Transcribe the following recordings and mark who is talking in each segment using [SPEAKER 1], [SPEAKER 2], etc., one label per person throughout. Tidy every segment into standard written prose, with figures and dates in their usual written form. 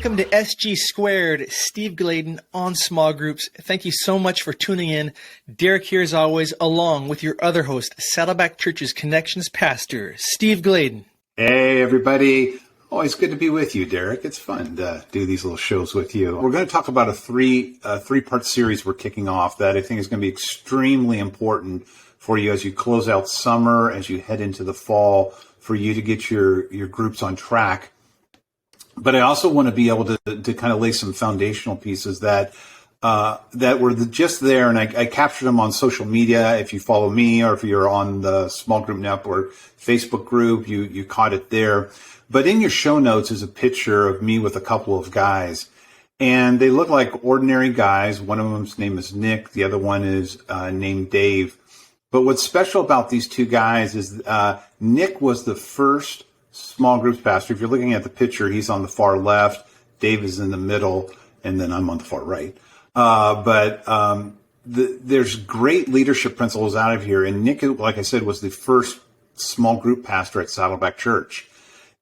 [SPEAKER 1] Welcome to SG Squared, Steve Gladen on Small Groups. Thank you so much for tuning in. Derek here as always, along with your other host, Saddleback Church's Connections Pastor, Steve Gladen.
[SPEAKER 2] Hey, everybody. Always good to be with you, Derek. It's fun to do these little shows with you. We're going to talk about a three-part series we're kicking off that I think is going to be extremely important for you as you close out summer, as you head into the fall, for you to get your groups on track. But I also want to be able to kind of lay some foundational pieces that were just there, and I captured them on social media. If you follow me or if you're on the Small Group Network Facebook group, you caught it there. But in your show notes is a picture of me with a couple of guys, and they look like ordinary guys. One of them's name is Nick. The other one is named Dave. But what's special about these two guys is Nick was the first small groups pastor. If you're looking at the picture, he's on the far left, Dave is in the middle, and then I'm on the far right. There's great leadership principles out of here. And Nick, like I said, was the first small group pastor at Saddleback Church.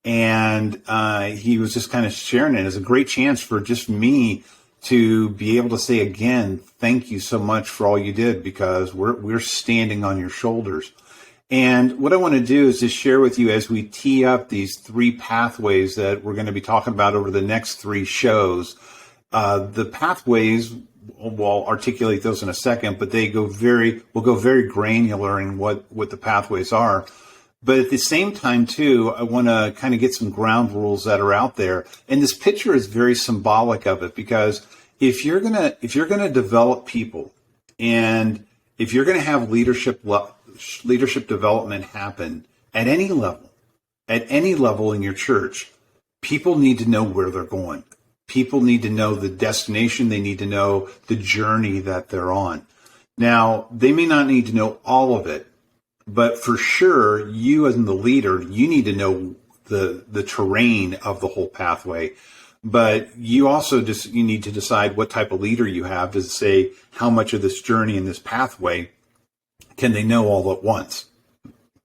[SPEAKER 2] And he was just kind of sharing it as a great chance for just me to be able to say again, thank you so much for all you did, because we're standing on your shoulders. And what I want to do is just share with you as we tee up these three pathways that we're going to be talking about over the next three shows. The pathways, we'll articulate those in a second, but we'll go very granular in what the pathways are. But at the same time, too, I want to kind of get some ground rules that are out there. And this picture is very symbolic of it, because if you're gonna develop people, and if you're going to have leadership development happen at any level in your church, people need to know where they're going. People need to know the destination. They need to know the journey that they're on. Now, they may not need to know all of it, but for sure, you as the leader, you need to know the terrain of the whole pathway. But you also you need to decide what type of leader you have to say how much of this journey and this pathway can they know all at once.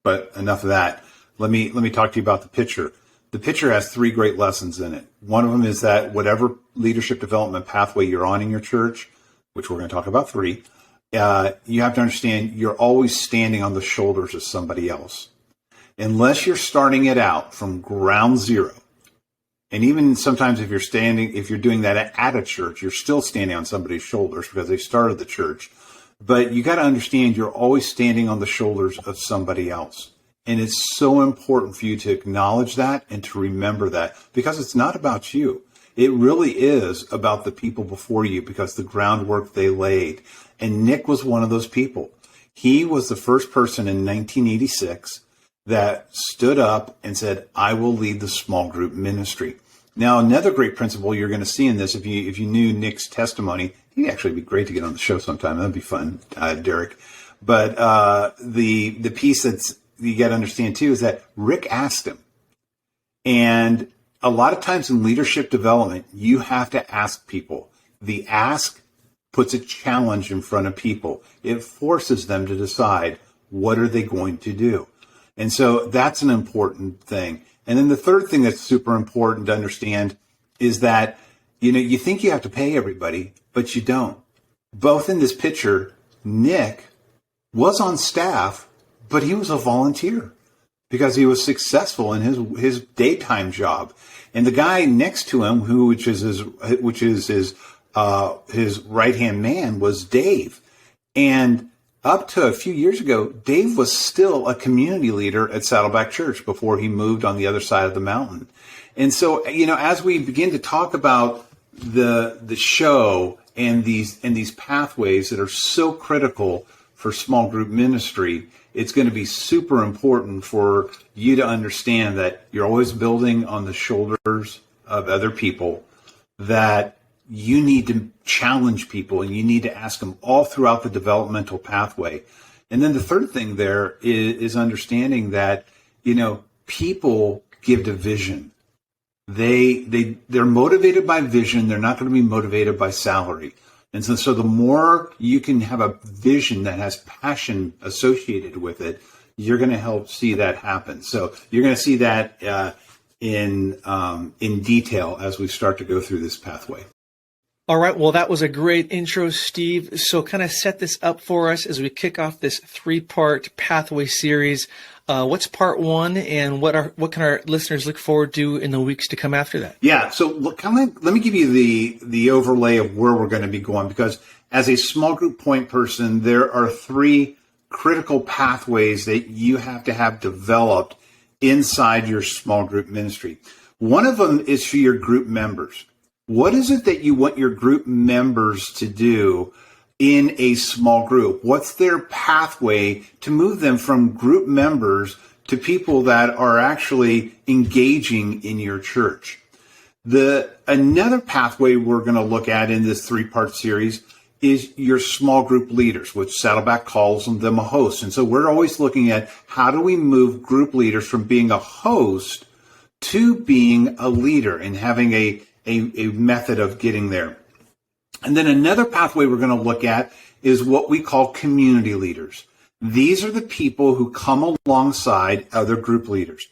[SPEAKER 2] But enough of that. Let me talk to you about the picture. The picture has three great lessons in it. One of them is that whatever leadership development pathway you're on in your church, which we're going to talk about three, you have to understand you're always standing on the shoulders of somebody else. Unless you're starting it out from ground zero. And even sometimes if you're doing that at a church, you're still standing on somebody's shoulders because they started the church. But you got to understand you're always standing on the shoulders of somebody else. And it's so important for you to acknowledge that and to remember that, because it's not about you. It really is about the people before you, because the groundwork they laid. And Nick was one of those people. He was the first person in 1986 that stood up and said, I will lead the small group ministry. Now, another great principle you're going to see in this, if you knew Nick's testimony, he'd actually be great to get on the show sometime. That'd be fun, Derek. But the piece that's you got to understand too is that Rick asked him. And a lot of times in leadership development, you have to ask people. The ask puts a challenge in front of people. It forces them to decide, what are they going to do? And so that's an important thing. And then the third thing that's super important to understand is that, you think you have to pay everybody, but you don't. Both in this picture, Nick was on staff, but he was a volunteer because he was successful in his daytime job. And the guy next to him, which is his right-hand man, was Dave. And up to a few years ago, Dave was still a community leader at Saddleback Church before he moved on the other side of the mountain. And so, as we begin to talk about the show and these pathways that are so critical for small group ministry, it's going to be super important for you to understand that you're always building on the shoulders of other people, that you need to challenge people and you need to ask them all throughout the developmental pathway. And then the third thing there is understanding that, people give to vision. They're motivated by vision. They're not going to be motivated by salary. And so the more you can have a vision that has passion associated with it, you're going to help see that happen. So you're going to see that in detail as we start to go through this pathway.
[SPEAKER 1] All right. Well, that was a great intro, Steve. So kind of set this up for us as we kick off this 3-part pathway series. What's part 1, and what can our listeners look forward to in the weeks to come after that?
[SPEAKER 2] Yeah. So look, let me give you the overlay of where we're going to be going, because as a small group point person, there are 3 critical pathways that you have to have developed inside your small group ministry. One of them is for your group members. What is it that you want your group members to do in a small group? What's their pathway to move them from group members to people that are actually engaging in your church? Another pathway we're going to look at in this 3-part series is your small group leaders, which Saddleback calls them a host. And so we're always looking at how do we move group leaders from being a host to being a leader and having a method of getting there. And then another pathway we're going to look at is what we call community leaders. These are the people who come alongside other group leaders.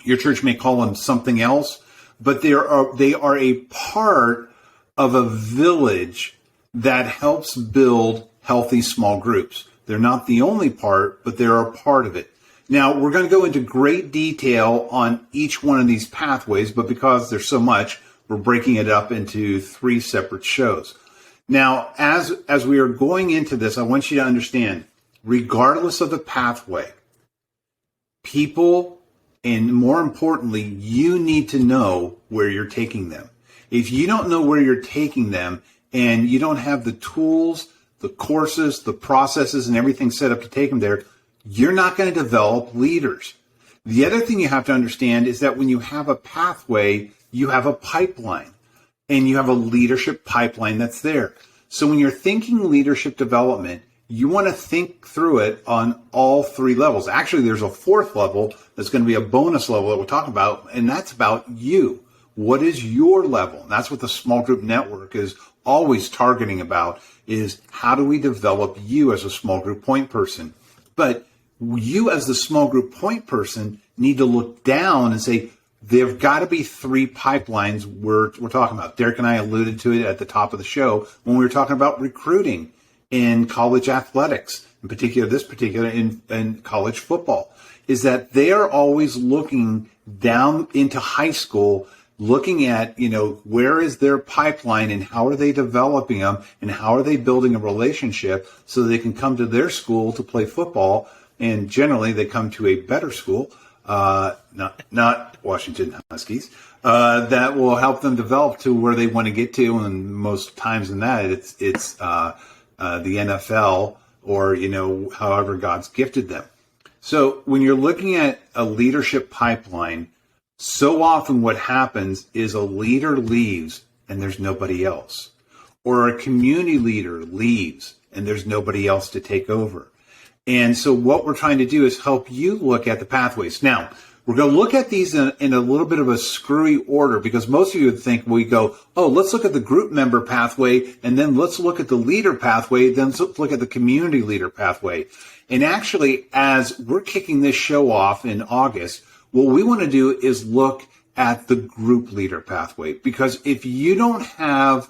[SPEAKER 2] Your church may call them something else, but they are a part of a village that helps build healthy small groups. They're not the only part, but they're a part of it. Now, we're going to go into great detail on each one of these pathways, but because there's so much, we're breaking it up into 3 separate shows. Now, as we are going into this, I want you to understand, regardless of the pathway, people, and more importantly, you need to know where you're taking them. If you don't know where you're taking them and you don't have the tools, the courses, the processes, and everything set up to take them there, you're not going to develop leaders. The other thing you have to understand is that when you have a pathway, you have a pipeline, and you have a leadership pipeline that's there. So when you're thinking leadership development, you want to think through it on all 3 levels. Actually, there's a 4th level that's going to be a bonus level that we'll talk about, and that's about you. What is your level? And that's what the small group network is always targeting about, is how do we develop you as a small group point person? But you as the small group point person need to look down and say, there've got to be 3 pipelines we're talking about. Derek and I alluded to it at the top of the show when we were talking about recruiting in college athletics, in particular, in college football, is that they are always looking down into high school, looking at, where is their pipeline and how are they developing them and how are they building a relationship so they can come to their school to play football. And generally they come to a better school, not Washington Huskies, that will help them develop to where they want to get to. And most times in that, it's the NFL or, however God's gifted them. So when you're looking at a leadership pipeline, so often what happens is a leader leaves and there's nobody else, or a community leader leaves and there's nobody else to take over. And so what we're trying to do is help you look at the pathways. Now, we're going to look at these in a little bit of a screwy order, because most of you would think we go, let's look at the group member pathway, and then let's look at the leader pathway, then let's look at the community leader pathway. And actually, as we're kicking this show off in August, what we want to do is look at the group leader pathway, because if you don't have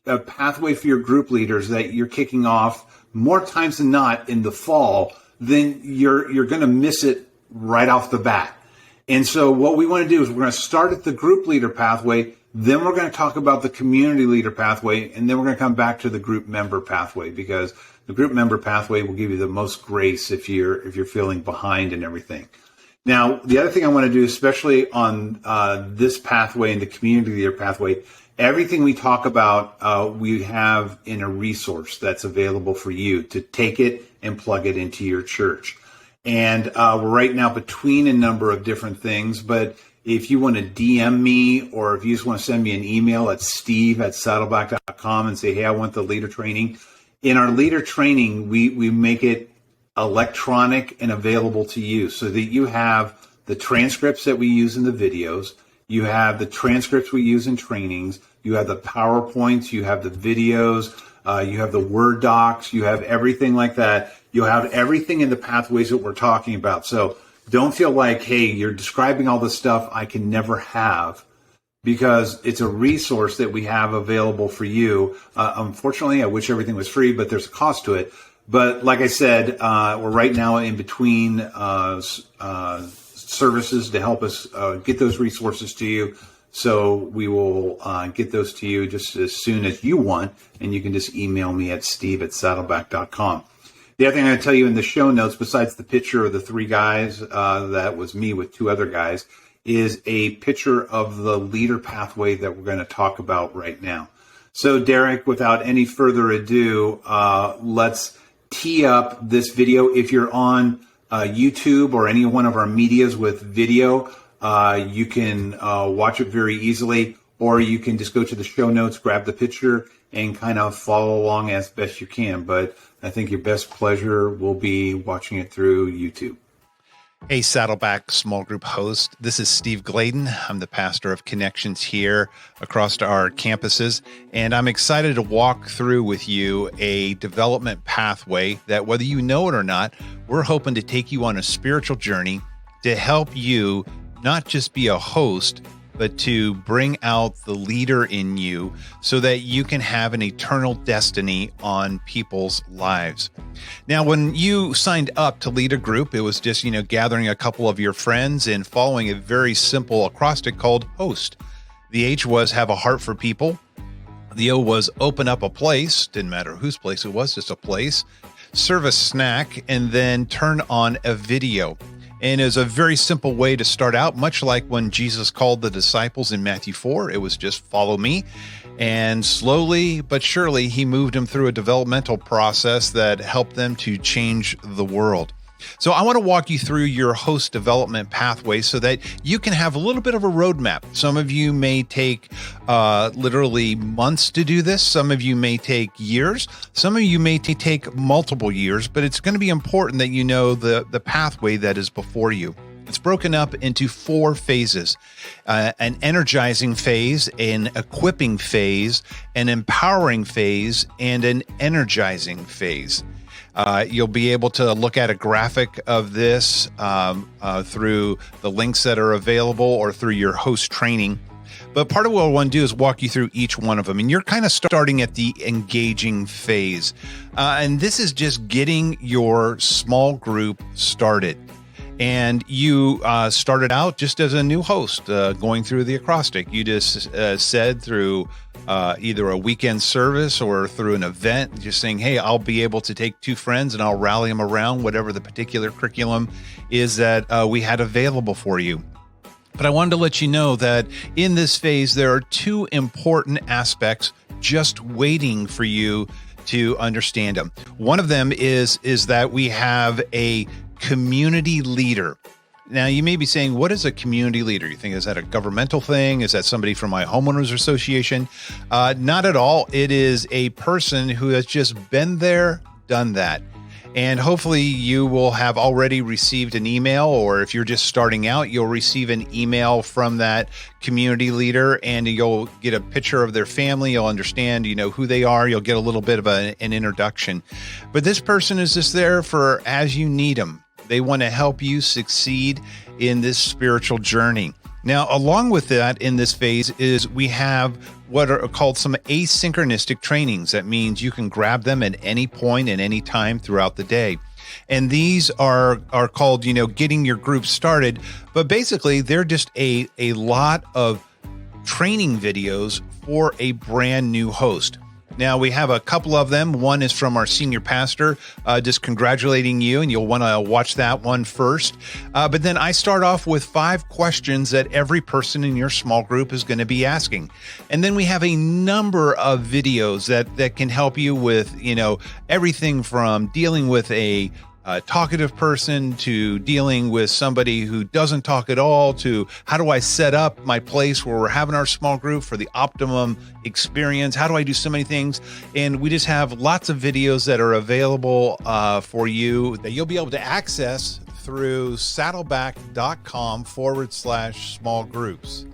[SPEAKER 2] a pathway for your group leaders that you're kicking off more times than not in the fall, then you're going to miss it right off the bat. And so what we want to do is we're going to start at the group leader pathway, then we're going to talk about the community leader pathway, and then we're going to come back to the group member pathway, because the group member pathway will give you the most grace if you're feeling behind and everything. Now, the other thing I want to do, especially on this pathway and the community leader pathway, everything we talk about, we have in a resource that's available for you to take it and plug it into your church. And we're right now between a number of different things, but if you want to DM me, or if you just want to send me an email at steve@saddleback.com and say, hey, I want the leader training. In our leader training, we make it electronic and available to you so that you have the transcripts that we use in the videos, you have the transcripts we use in trainings, you have the PowerPoints, you have the videos, you have the Word docs, you have everything like that. You'll have everything in the pathways that we're talking about. So Don't feel like, hey, you're describing all this stuff I can never have, because it's a resource that we have available for you. Unfortunately, I wish everything was free, but there's a cost to it. But like I said, we're right now in between services to help us get those resources to you. So we will get those to you just as soon as you want, and you can just email me at steve@saddleback.com. The other thing I'm going to tell you in the show notes, besides the picture of the three guys, that was me with two other guys, is a picture of the leader pathway that we're going to talk about right now. So Derek, without any further ado, let's tee up this video. If you're on YouTube or any one of our medias with video, you can watch it very easily, or you can just go to the show notes, grab the picture, and kind of follow along as best you can. But I think your best pleasure will be watching it through YouTube.
[SPEAKER 3] Hey, Saddleback small group host. This is Steve Gladen. I'm the pastor of Connections here across our campuses, and I'm excited to walk through with you a development pathway that, whether you know it or not, we're hoping to take you on a spiritual journey to help you not just be a host, but to bring out the leader in you so that you can have an eternal destiny on people's lives. Now, when you signed up to lead a group, it was just, gathering a couple of your friends and following a very simple acrostic called HOST. The H was have a heart for people. The O was open up a place. Didn't matter whose place it was, just a place. Serve a snack, and then turn on a video. And it was a very simple way to start out, much like when Jesus called the disciples in Matthew 4. It was just follow me. And slowly but surely, he moved them through a developmental process that helped them to change the world. So I want to walk you through your host development pathway so that you can have a little bit of a roadmap. Some of you may take literally months to do this. Some of you may take years. Some of you may take multiple years, but it's going to be important that you know the pathway that is before you. It's broken up into 4 phases, an energizing phase, an equipping phase, an empowering phase, and an energizing phase. You'll be able to look at a graphic of this through the links that are available or through your host training. But part of what I want to do is walk you through each one of them. And you're kind of starting at the engaging phase. And this is just getting your small group started. And you started out just as a new host, going through the acrostic. You just said through either a weekend service or through an event, just saying, hey, I'll be able to take 2 friends and I'll rally them around whatever the particular curriculum is that we had available for you. But I wanted to let you know that in this phase, there are 2 important aspects just waiting for you to understand them. One of them is that we have a community leader. Now, you may be saying, what is a community leader? You think, is that a governmental thing? Is that somebody from my homeowners association? Not at all. It is a person who has just been there, done that. And hopefully you will have already received an email, or if you're just starting out, you'll receive an email from that community leader and you'll get a picture of their family. You'll understand, who they are. You'll get a little bit of an introduction. But this person is just there for as you need them. They want to help you succeed in this spiritual journey. Now, along with that, in this phase is we have what are called some asynchronistic trainings. That means you can grab them at any point and any time throughout the day. And these are called, getting your group started. But basically, they're just a lot of training videos for a brand new host. Now, we have a couple of them. One is from our senior pastor, just congratulating you, and you'll want to watch that one first. But then I start off with 5 questions that every person in your small group is going to be asking. And then we have a number of videos that can help you with, everything from dealing with a talkative person to dealing with somebody who doesn't talk at all, to how do I set up my place where we're having our small group for the optimum experience? How do I do so many things? And we just have lots of videos that are available for you that you'll be able to access through saddleback.com/small groups.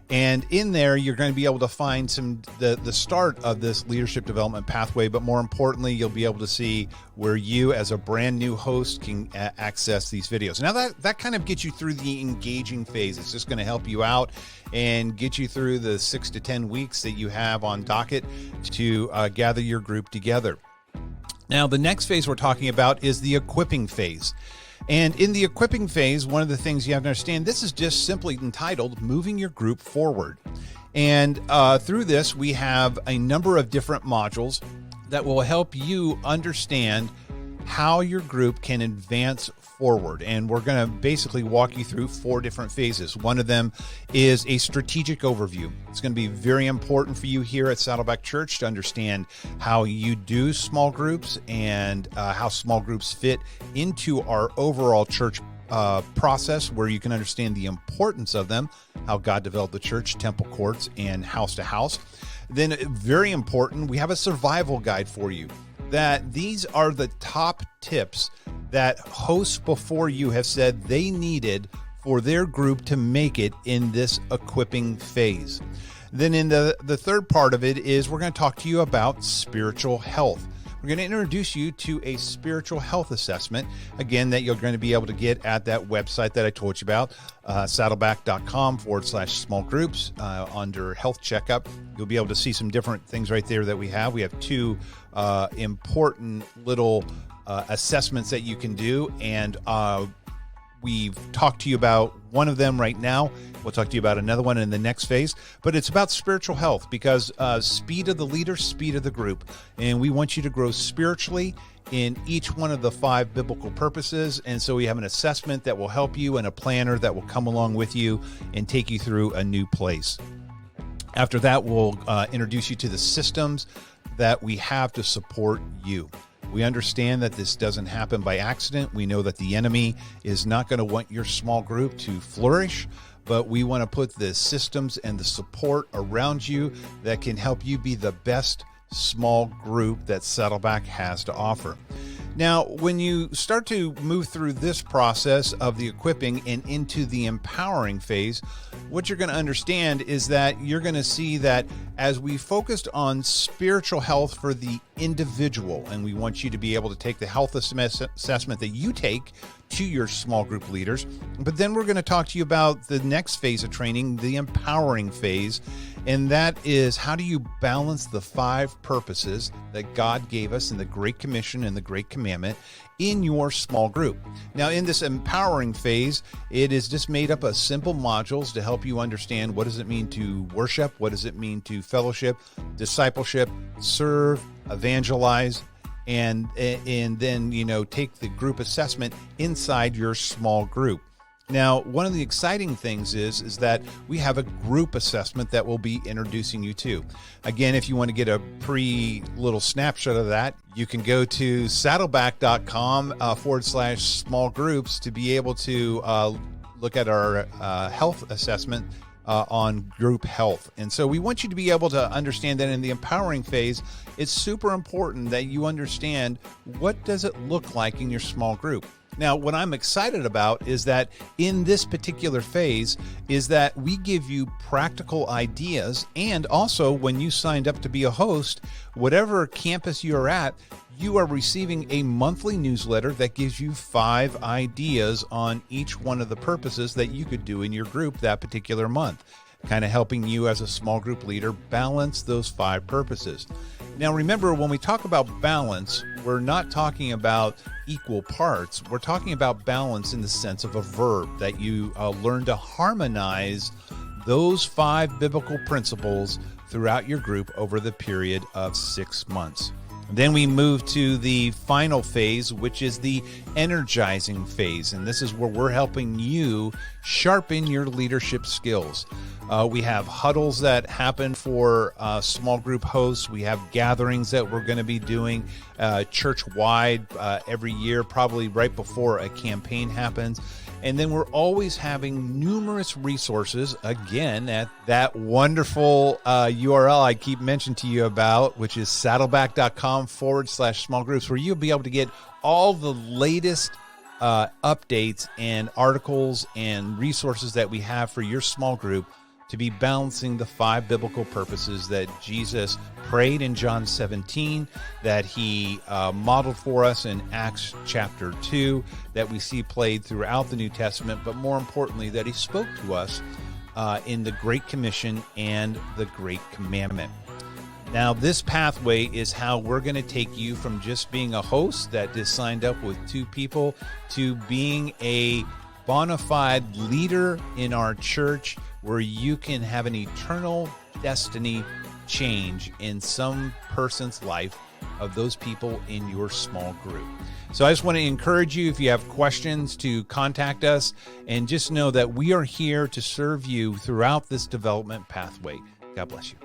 [SPEAKER 3] And in there, you're going to be able to find the start of this leadership development pathway. But more importantly, you'll be able to see where you, as a brand new host, can access these videos. Now, that kind of gets you through the engaging phase. It's just going to help you out and get you through the 6 to 10 weeks that you have on docket to gather your group together. Now, the next phase we're talking about is the equipping phase. And in the equipping phase, one of the things you have to understand, this is just simply entitled Moving Your Group Forward. And through this, we have a number of different modules that will help you understand how your group can advance forward. And we're going to basically walk you through 4 different phases. One of them is a strategic overview. It's going to be very important for you here at Saddleback Church to understand how you do small groups and how small groups fit into our overall church process, where you can understand the importance of them, how God developed the church, temple courts, and house to house. Then, very important, we have a survival guide for you. That these are the top tips that hosts before you have said they needed for their group to make it in this equipping phase. Then in the third part of it is we're going to talk to you about spiritual health. We're going to introduce you to a spiritual health assessment, again, that you're going to be able to get at that website that I told you about, saddleback.com/small groups. Under health checkup, you'll be able to see some different things right there that we have. We have 2 important little assessments that you can do, and we've talked to you about one of them right now. We'll talk to you about another one in the next phase, but it's about spiritual health, because speed of the leader, speed of the group. And we want you to grow spiritually in each one of the 5 biblical purposes. And so we have an assessment that will help you and a planner that will come along with you and take you through a new place. After that, we'll introduce you to the systems that we have to support you. We understand that this doesn't happen by accident. We know that the enemy is not going to want your small group to flourish, but we want to put the systems and the support around you that can help you be the best small group that Saddleback has to offer. Now, when you start to move through this process of the equipping and into the empowering phase, what you're going to understand is that you're going to see that as we focused on spiritual health for the individual, and we want you to be able to take the health assessment that you take to your small group leaders. But then we're going to talk to you about the next phase of training, the empowering phase. And that is, how do you balance the 5 purposes that God gave us in the Great Commission and the Great Commandment in your small group? Now, in this empowering phase, it is just made up of simple modules to help you understand what does it mean to worship, what does it mean to fellowship, discipleship, serve, evangelize, and then, take the group assessment inside your small group. Now, one of the exciting things is that we have a group assessment that we'll be introducing you to. Again, if you want to get a little snapshot of that, you can go to saddleback.com/small groups to be able to look at our health assessment on group health. And so we want you to be able to understand that in the empowering phase, it's super important that you understand what does it look like in your small group. Now, what I'm excited about is that in this particular phase is that we give you practical ideas, and also when you signed up to be a host, whatever campus you're at, you are receiving a monthly newsletter that gives you 5 ideas on each one of the purposes that you could do in your group that particular month, kind of helping you as a small group leader balance those 5 purposes. Now, remember, when we talk about balance, we're not talking about equal parts. We're talking about balance in the sense of a verb, that you learn to harmonize those 5 biblical principles throughout your group over the period of 6 months. Then we move to the final phase, which is the energizing phase. And this is where we're helping you sharpen your leadership skills. We have huddles that happen for small group hosts. We have gatherings that we're going to be doing church-wide every year, probably right before a campaign happens. And then we're always having numerous resources, again, at that wonderful URL I keep mentioning to you about, which is saddleback.com/small groups, where you'll be able to get all the latest updates and articles and resources that we have for your small group to be balancing the 5 biblical purposes that Jesus prayed in John 17, that he modeled for us in Acts chapter 2, that we see played throughout the New Testament, but more importantly, that he spoke to us in the Great Commission and the Great Commandment. Now, this pathway is how we're going to take you from just being a host that is signed up with 2 people to being a bona fide leader in our church, where you can have an eternal destiny change in some person's life of those people in your small group. So I just want to encourage you, if you have questions, to contact us, and just know that we are here to serve you throughout this development pathway. God bless you.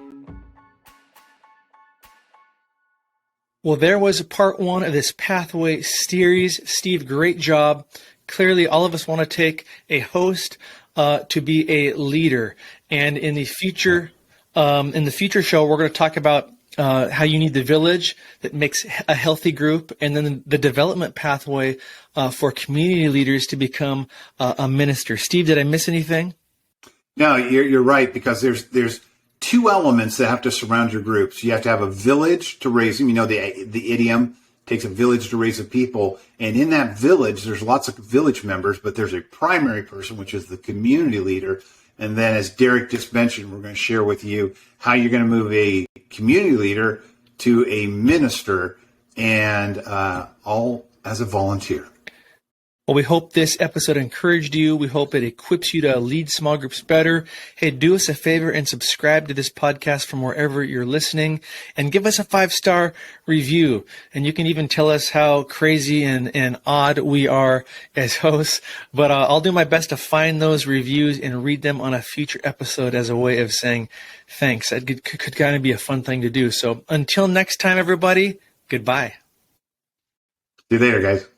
[SPEAKER 1] Well, there was part 1 of this pathway series. Steve, great job. Clearly, all of us want to take a host to be a leader. And in the future show, we're going to talk about how you need the village that makes a healthy group, and then the development pathway for community leaders to become a minister. Steve, did I miss anything?
[SPEAKER 2] No, you're right, because there's 2 elements that have to surround your groups. You have to have a village to raise them. You know, the idiom takes a village to raise a people. And in that village, there's lots of village members, but there's a primary person, which is the community leader. And then, as Derek just mentioned, we're going to share with you how you're going to move a community leader to a minister, and all as a volunteer.
[SPEAKER 1] Well, we hope this episode encouraged you. We hope it equips you to lead small groups better. Hey, do us a favor and subscribe to this podcast from wherever you're listening, and give us a 5-star review. And you can even tell us how crazy and odd we are as hosts. But I'll do my best to find those reviews and read them on a future episode as a way of saying thanks. That could kind of be a fun thing to do. So until next time, everybody, goodbye.
[SPEAKER 2] See you later, guys.